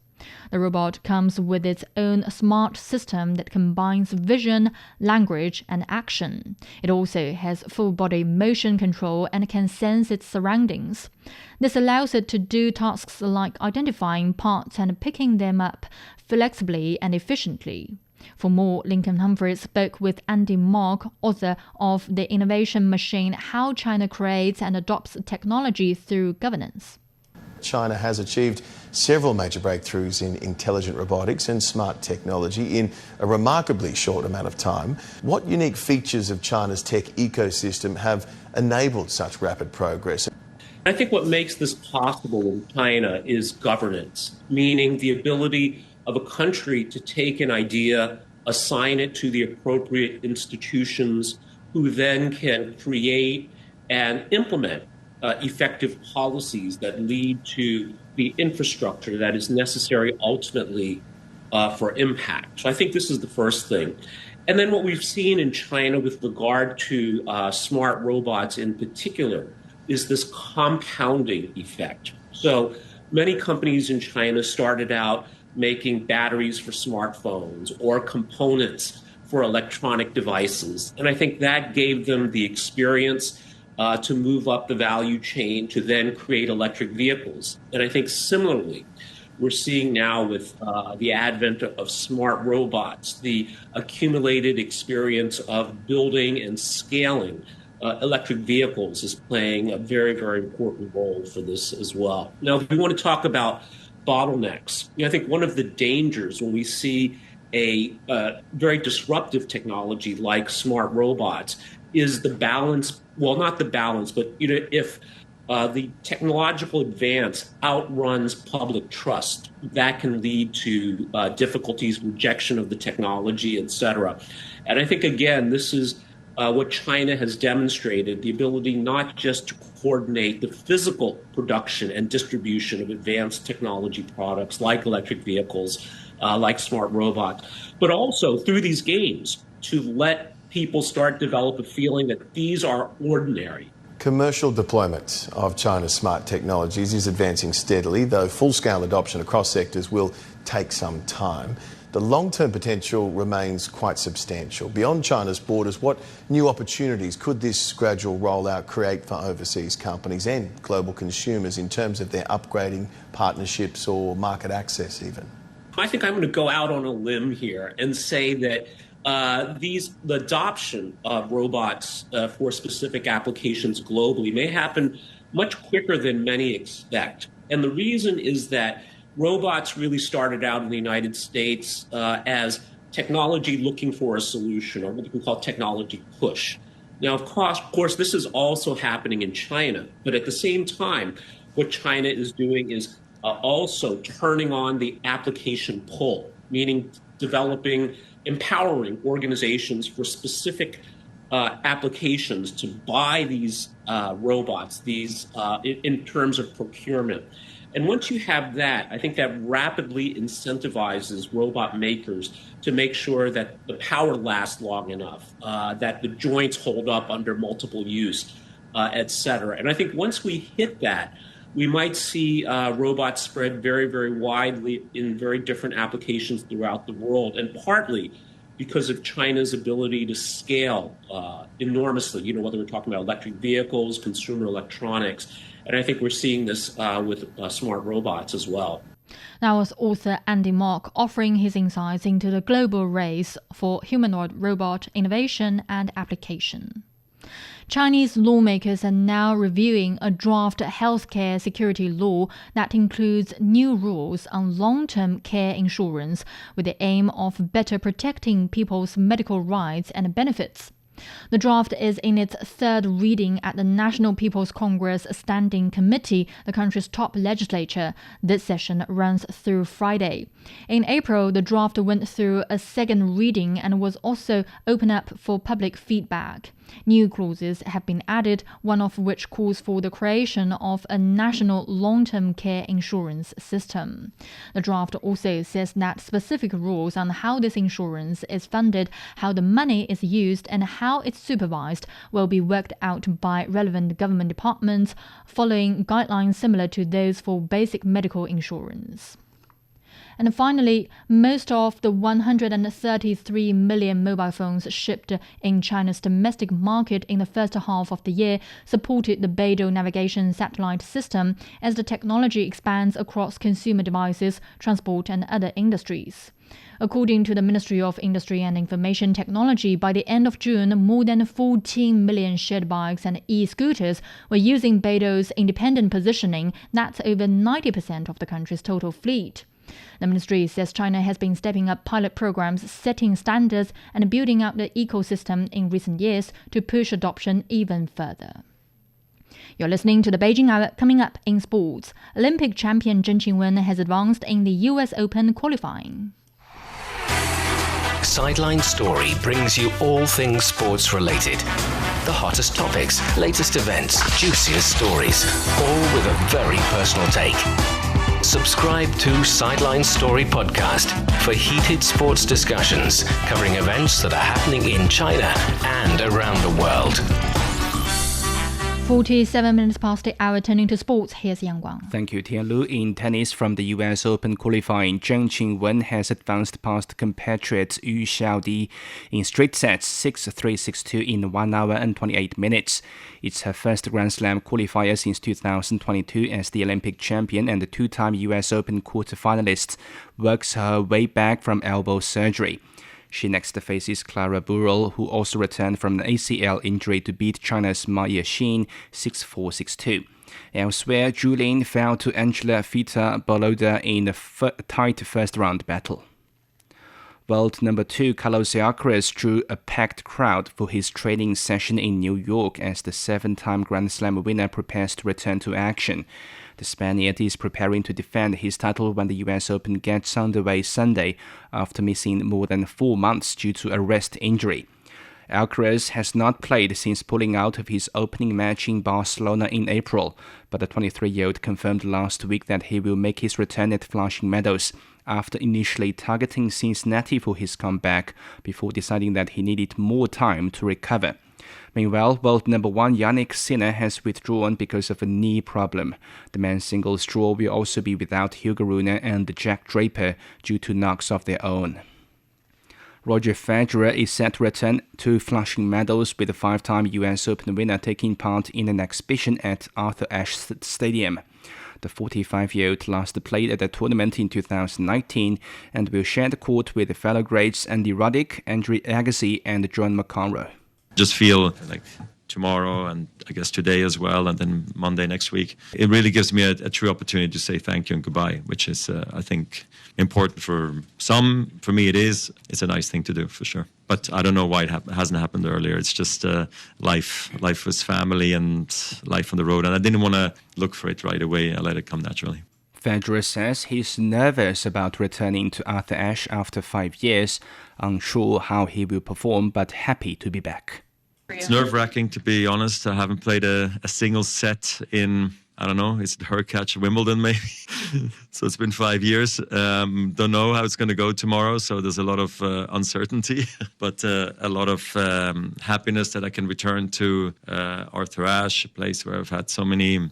The robot comes with its own smart system that combines vision, language, and action. It also has full-body motion control and can sense its surroundings. This allows it to do tasks like identifying parts and picking them up flexibly and efficiently. For more, Lincoln Humphreys spoke with Andy Mock, author of The Innovation Machine: How China Creates and Adopts Technology Through Governance. China has achieved several major breakthroughs in intelligent robotics and smart technology in a remarkably short amount of time. What unique features of China's tech ecosystem have enabled such rapid progress? I think what makes this possible in China is governance, meaning the ability of a country to take an idea, assign it to the appropriate institutions, who then can create and implement effective policies that lead to the infrastructure that is necessary ultimately for impact. So I think this is the first thing. And then what we've seen in China with regard to smart robots in particular is this compounding effect. So many companies in China started out making batteries for smartphones or components for electronic devices. And I think that gave them the experience to move up the value chain to then create electric vehicles. And I think similarly, we're seeing now with the advent of smart robots, the accumulated experience of building and scaling electric vehicles is playing a very, very important role for this as well. Now, if we want to talk about bottlenecks, I think one of the dangers when we see a very disruptive technology like smart robots is the balance. Well, not the balance, but if the technological advance outruns public trust, that can lead to difficulties, rejection of the technology, et cetera. And I think, again, this is what China has demonstrated, the ability not just to coordinate the physical production and distribution of advanced technology products like electric vehicles, like smart robots, but also through these games to let people start to develop a feeling that these are ordinary. Commercial deployment of China's smart technologies is advancing steadily, though full-scale adoption across sectors will take some time. The long-term potential remains quite substantial. Beyond China's borders, what new opportunities could this gradual rollout create for overseas companies and global consumers in terms of their upgrading, partnerships or market access even? I think I'm going to go out on a limb here and say that the adoption of robots for specific applications globally may happen much quicker than many expect. And the reason is that robots really started out in the United States as technology looking for a solution, or what we can call technology push. Now, of course, this is also happening in China, but at the same time, what China is doing is also turning on the application pull, meaning empowering organizations for specific applications to buy these robots, in terms of procurement. And once you have that, I think that rapidly incentivizes robot makers to make sure that the power lasts long enough, that the joints hold up under multiple use, et cetera. And I think once we hit that, we might see robots spread very, very widely in very different applications throughout the world, and partly because of China's ability to scale enormously, whether we're talking about electric vehicles, consumer electronics. And I think we're seeing this with smart robots as well. That was author Andy Mock offering his insights into the global race for humanoid robot innovation and application. Chinese lawmakers are now reviewing a draft healthcare security law that includes new rules on long-term care insurance with the aim of better protecting people's medical rights and benefits. The draft is in its third reading at the National People's Congress Standing Committee, the country's top legislature. This session runs through Friday. In April, the draft went through a second reading and was also opened up for public feedback. New clauses have been added, one of which calls for the creation of a national long-term care insurance system. The draft also says that specific rules on how this insurance is funded, how the money is used, and how it's supervised will be worked out by relevant government departments, following guidelines similar to those for basic medical insurance. And finally, most of the 133 million mobile phones shipped in China's domestic market in the first half of the year supported the Beidou navigation satellite system as the technology expands across consumer devices, transport, and other industries. According to the Ministry of Industry and Information Technology, by the end of June, more than 14 million shared bikes and e-scooters were using Beidou's independent positioning. That's over 90% of the country's total fleet. The ministry says China has been stepping up pilot programs, setting standards, and building out the ecosystem in recent years to push adoption even further. You're listening to the Beijing Hour. Coming up in sports, Olympic champion Zheng Qinwen has advanced in the US Open qualifying. Sideline Story brings you all things sports related. The hottest topics, latest events, juiciest stories, all with a very personal take. Subscribe to Sideline Story Podcast for heated sports discussions covering events that are happening in China and around the world. 47 minutes past the hour, turning to sports. Here's Yang Guang. Thank you, Tianlu. In tennis from the US Open qualifying, Zheng Qinwen has advanced past compatriot Yu Xiaodi in straight sets 6-3, 6-2 in 1 hour and 28 minutes. It's her first Grand Slam qualifier since 2022 as the Olympic champion, and the two-time US Open quarterfinalist works her way back from elbow surgery. She next faces Clara Burel, who also returned from an ACL injury to beat China's Ma Yexin 6-4, 6-2. Elsewhere, Zhu fell to Angela Fita Boloda in a tight first-round battle. World number 2 Carlos Alcaraz drew a packed crowd for his training session in New York as the 7-time Grand Slam winner prepares to return to action. The Spaniard is preparing to defend his title when the US Open gets underway Sunday after missing more than 4 months due to a wrist injury. Alcaraz has not played since pulling out of his opening match in Barcelona in April, but the 23-year-old confirmed last week that he will make his return at Flushing Meadows after initially targeting Cincinnati for his comeback before deciding that he needed more time to recover. Meanwhile, world number 1 Jannik Sinner has withdrawn because of a knee problem. The men's singles draw will also be without Hugo Rune and Jack Draper due to knocks of their own. Roger Federer is set to return to Flushing Meadows with the 5-time US Open winner taking part in an exhibition at Arthur Ashe Stadium. The 45-year-old last played at the tournament in 2019 and will share the court with fellow greats Andy Roddick, Andre Agassi and John McEnroe. Just feel like tomorrow and I guess today as well, and then Monday next week. It really gives me a true opportunity to say thank you and goodbye, which is, I think, important for some. For me, it's a nice thing to do, for sure. But I don't know why it hasn't happened earlier. It's just life with family and life on the road. And I didn't want to look for it right away. I let it come naturally. Federer says he's nervous about returning to Arthur Ashe after 5 years, unsure how he will perform, but happy to be back. It's nerve-wracking, to be honest. I haven't played a single set in, I don't know, is it Hurkacz, Wimbledon maybe? So it's been 5 years. Don't know how it's going to go tomorrow, so there's a lot of uncertainty, but a lot of happiness that I can return to Arthur Ashe, a place where I've had so many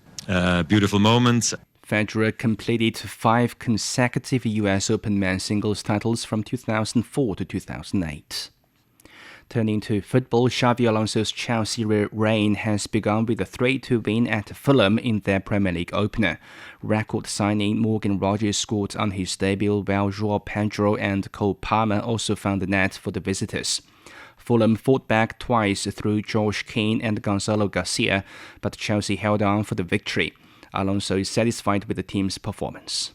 beautiful moments. Federer completed 5 consecutive US Open men's singles titles from 2004 to 2008. Turning to football, Xabi Alonso's Chelsea reign has begun with a 3-2 win at Fulham in their Premier League opener. Record signing Morgan Rogers scored on his debut, while João Pedro and Cole Palmer also found the net for the visitors. Fulham fought back twice through Josh Keane and Gonzalo Garcia, but Chelsea held on for the victory. Alonso is satisfied with the team's performance.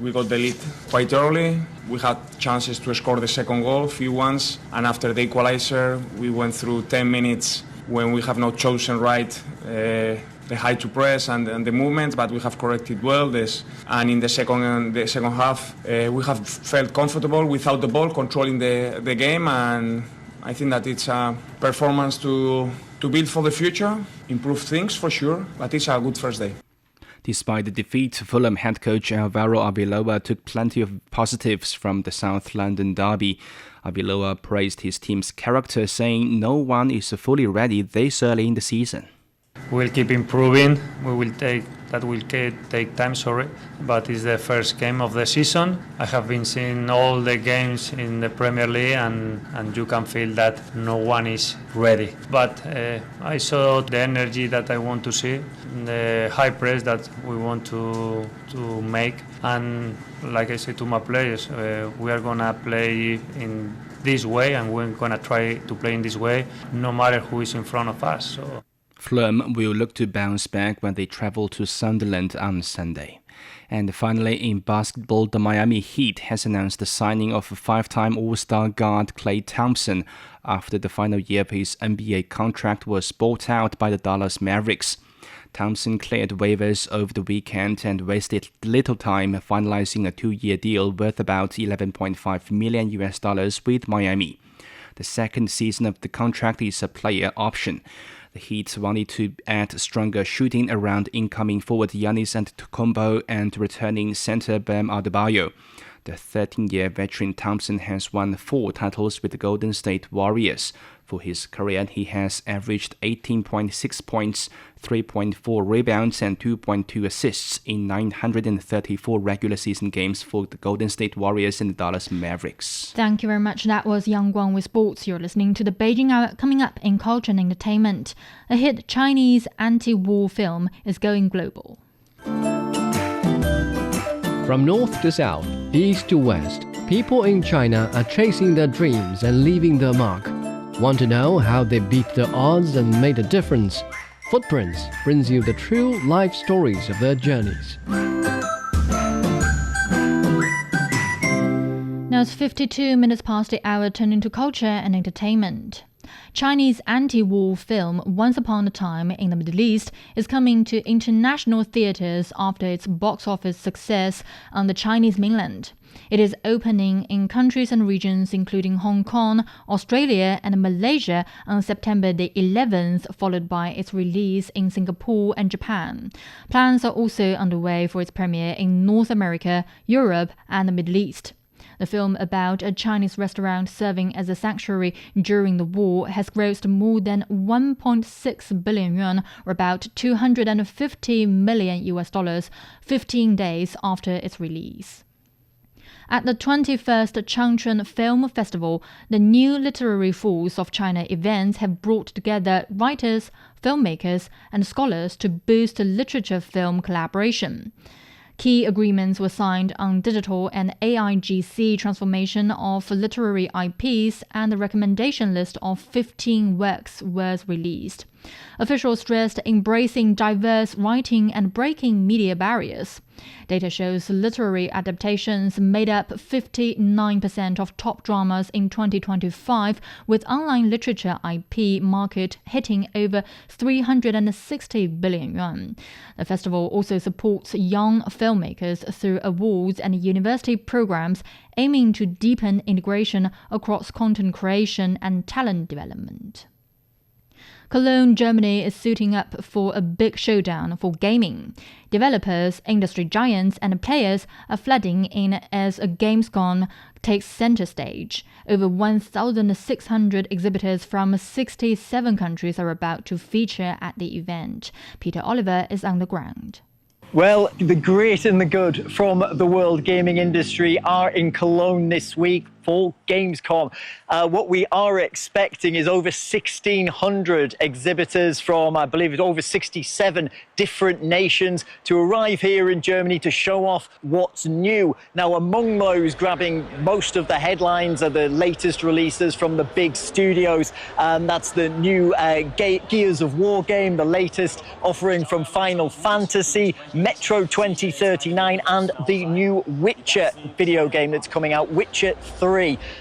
We got the lead quite early. We had chances to score the second goal, few ones, and after the equalizer, we went through 10 minutes when we have not chosen right the height to press and the movement, but we have corrected well this. And in the second half, we have felt comfortable without the ball, controlling the game, and I think that it's a performance to build for the future, improve things for sure, but it's a good first day. Despite the defeat, Fulham head coach Alvaro Arbeloa took plenty of positives from the South London derby. Arbeloa praised his team's character, saying no one is fully ready this early in the season. We'll keep improving. Will take time, but it's the first game of the season. I have been seeing all the games in the Premier League, and you can feel that no one is ready. But I saw the energy that I want to see, the high press that we want to make, and like I said to my players, we are gonna play in this way, and we're gonna try to play in this way, no matter who is in front of us. So. Fulham will look to bounce back when they travel to Sunderland on Sunday. And finally, in basketball, the Miami Heat has announced the signing of 5-time All-Star guard Klay Thompson after the final year of his NBA contract was bought out by the Dallas Mavericks. Thompson cleared waivers over the weekend and wasted little time finalizing a 2-year deal worth about $11.5 million with Miami. The second season of the contract is a player option. The Heat wanted to add stronger shooting around incoming forward Giannis Antetokounmpo and returning center Bam Adebayo. The 13-year veteran Thompson has won 4 titles with the Golden State Warriors. For his career, he has averaged 18.6 points, 3.4 rebounds, and 2.2 assists in 934 regular season games for the Golden State Warriors and the Dallas Mavericks. Thank you very much. That was Yang Guang with sports. You're listening to the Beijing Hour. Coming up in culture and entertainment, a hit Chinese anti-war film is going global. From north to south, east to west, people in China are chasing their dreams and leaving their mark. Want to know how they beat the odds and made a difference? Footprints brings you the true life stories of their journeys. Now it's 52 minutes past the hour, turning to culture and entertainment. Chinese anti-war film Once Upon a Time in the Middle East is coming to international theaters after its box office success on the Chinese mainland. It is opening in countries and regions including Hong Kong, Australia and Malaysia on September the 11th, followed by its release in Singapore and Japan. Plans are also underway for its premiere in North America, Europe and the Middle East. The film about a Chinese restaurant serving as a sanctuary during the war has grossed more than 1.6 billion yuan, or about $250 million, 15 days after its release. At the 21st Changchun Film Festival, the New Literary Force of China events have brought together writers, filmmakers, and scholars to boost literature-film collaboration. Key agreements were signed on digital and AIGC transformation of literary IPs, and the recommendation list of 15 works was released. Officials stressed embracing diverse writing and breaking media barriers. Data shows literary adaptations made up 59% of top dramas in 2025, with online literature IP market hitting over 360 billion yuan. The festival also supports young filmmakers through awards and university programs aiming to deepen integration across content creation and talent development. Cologne, Germany is suiting up for a big showdown for gaming. Developers, industry giants, and players are flooding in as a Gamescom takes center stage. Over 1,600 exhibitors from 67 countries are about to feature at the event. Peter Oliver is on the ground. Well, the great and the good from the world gaming industry are in Cologne this week for Gamescom. What we are expecting is over 1,600 exhibitors from, I believe, over 67 different nations to arrive here in Germany to show off what's new. Now, among those grabbing most of the headlines are the latest releases from the big studios. That's the new Gears of War game, the latest offering from Final Fantasy, Metro 2039, and the new Witcher video game that's coming out, Witcher 3.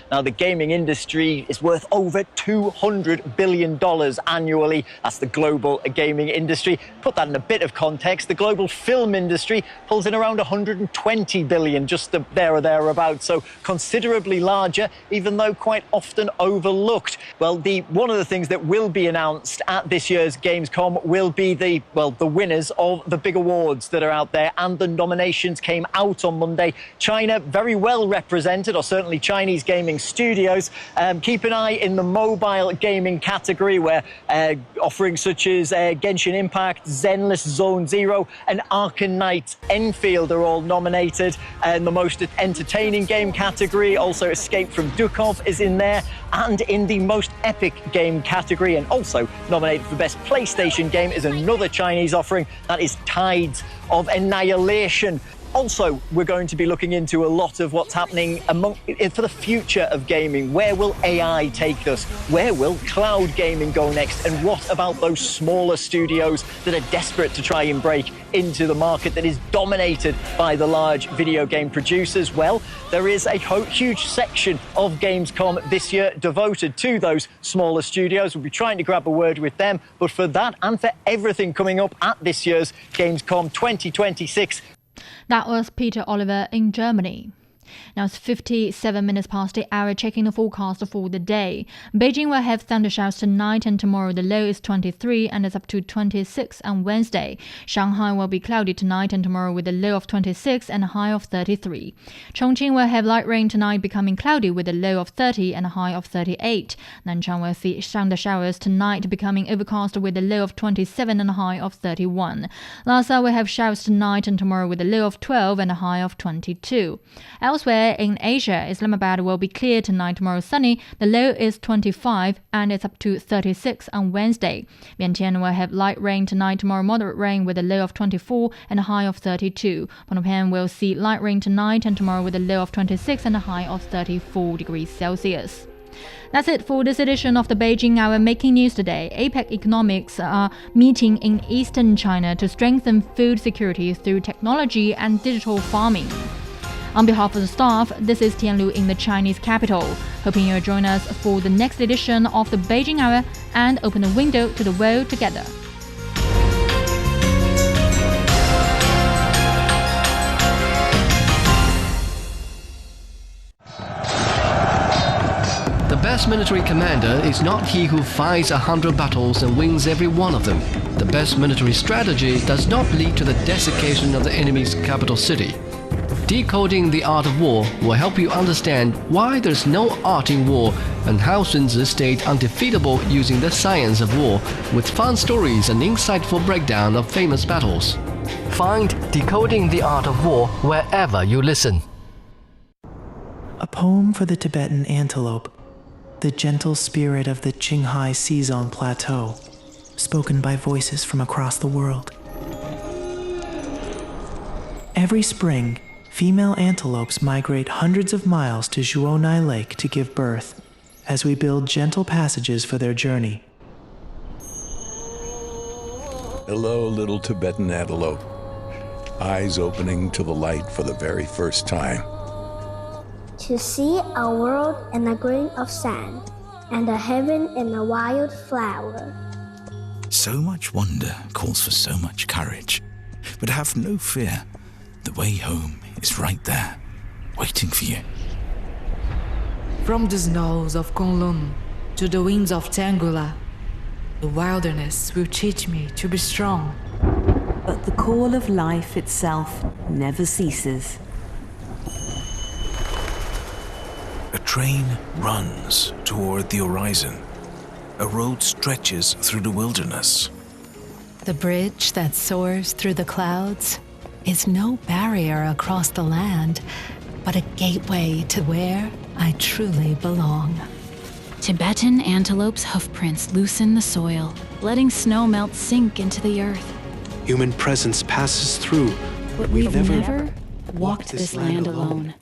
Now, the gaming industry is worth over $200 billion annually. That's the global gaming industry. Put that in a bit of context, the global film industry pulls in around $120 billion, just there or thereabouts. So considerably larger, even though quite often overlooked. Well, one of the things that will be announced at this year's Gamescom will be the winners of the big awards that are out there, and the nominations came out on Monday. China very well represented, or certainly Chinese gaming studios. Keep an eye in the mobile gaming category, where offerings such as Genshin Impact, Zenless Zone Zero, and Arkham Knight Enfield are all nominated. And the most entertaining game category, also Escape from Dukhov is in there. And in the most epic game category, and also nominated for best PlayStation game, is another Chinese offering. That is Tides of Annihilation. Also, we're going to be looking into a lot of what's happening for the future of gaming. Where will AI take us? Where will cloud gaming go next? And what about those smaller studios that are desperate to try and break into the market that is dominated by the large video game producers? Well, there is a huge section of Gamescom this year devoted to those smaller studios. We'll be trying to grab a word with them. But for that and for everything coming up at this year's Gamescom 2026, that was Peter Oliver in Germany. Now it's 57 minutes past the hour, checking the forecast for the day. Beijing will have thundershowers tonight and tomorrow. The low is 23 and it's up to 26 on Wednesday. Shanghai will be cloudy tonight and tomorrow with a low of 26 and a high of 33. Chongqing will have light rain tonight, becoming cloudy with a low of 30 and a high of 38. Nanchang will see thundershowers tonight, becoming overcast with a low of 27 and a high of 31. Lhasa will have showers tonight and tomorrow with a low of 12 and a high of 22. Elsewhere in Asia, Islamabad will be clear tonight, tomorrow sunny. The low is 25 and it's up to 36 on Wednesday. Vientiane will have light rain tonight, tomorrow moderate rain with a low of 24 and a high of 32. Phnom Penh will see light rain tonight and tomorrow with a low of 26 and a high of 34 degrees Celsius. That's it for this edition of the Beijing Hour. Making news today, APEC economics are meeting in eastern China to strengthen food security through technology and digital farming. On behalf of the staff, this is Tianlu in the Chinese capital. Hoping you'll join us for the next edition of the Beijing Hour and open the window to the world together. The best military commander is not he who fights 100 battles and wins every one of them. The best military strategy does not lead to the desiccation of the enemy's capital city. Decoding the Art of War will help you understand why there's no art in war and how Sun Tzu stayed undefeatable using the science of war, with fun stories and insightful breakdown of famous battles. Find Decoding the Art of War wherever you listen. A poem for the Tibetan antelope, the gentle spirit of the Qinghai Seazon Plateau, spoken by voices from across the world. Every spring, female antelopes migrate hundreds of miles to Zhuonai Lake to give birth, as we build gentle passages for their journey. Hello, little Tibetan antelope. Eyes opening to the light for the very first time. To see a world in a grain of sand, and a heaven in a wild flower. So much wonder calls for so much courage. But have no fear. The way home is right there, waiting for you. From the snows of Kunlun to the winds of Tangula, the wilderness will teach me to be strong. But the call of life itself never ceases. A train runs toward the horizon. A road stretches through the wilderness. The bridge that soars through the clouds is no barrier across the land, but a gateway to where I truly belong. Tibetan antelope's hoofprints loosen the soil, letting snow melt sink into the earth. Human presence passes through, but we've never walked this land alone.